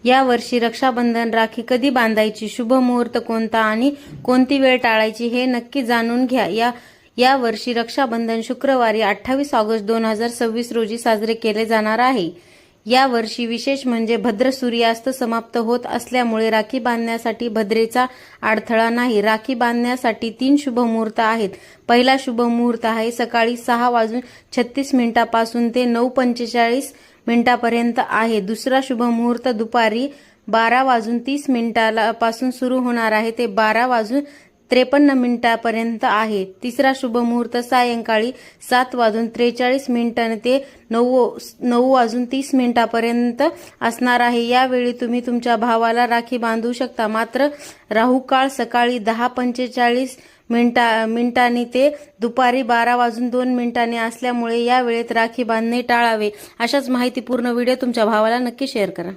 यावर्षी रक्षाबंधन राखी कधी बांधायची, शुभ मुहूर्त कोणता आणि कोणती वेळ टाळायची हे नक्की जाणून घ्या। या वर्षी रक्षाबंधन शुक्रवारी 28 ऑगस्ट 2026 रोजी साजरे केले जाणार आहे। या वर्षी विशेष म्हणजे भद्र सूर्यास्त समाप्त होत असल्यामुळे राखी बांधण्यासाठी भद्रेचा अडथळा नाही। राखी बांधण्यासाठी 3 शुभ मुहूर्त आहेत। पहिला शुभ मुहूर्त आहे सकाळी 6:36 पासून ते 9:45 पर्यंत आहे। दुसरा शुभ मुहूर्त दुपारी 12:30 पासून सुरू होणार आहे ते 12:53 पर्यंत आहे। तिसरा शुभ मुहूर्त सायंकाळी 7:43 ते 9:30 पर्यंत असणार आहे। यावेळी तुम्ही तुमच्या भावाला राखी बांधू शकता, मात्र राहू काळ सकाळी 10:45 ते दुपारी 12:02 असल्यामुळे या वेळेत राखी बांधणे टाळावे। अशाच माहितीपूर्ण व्हिडिओ तुमच्या भावाला नक्की शेअर करा।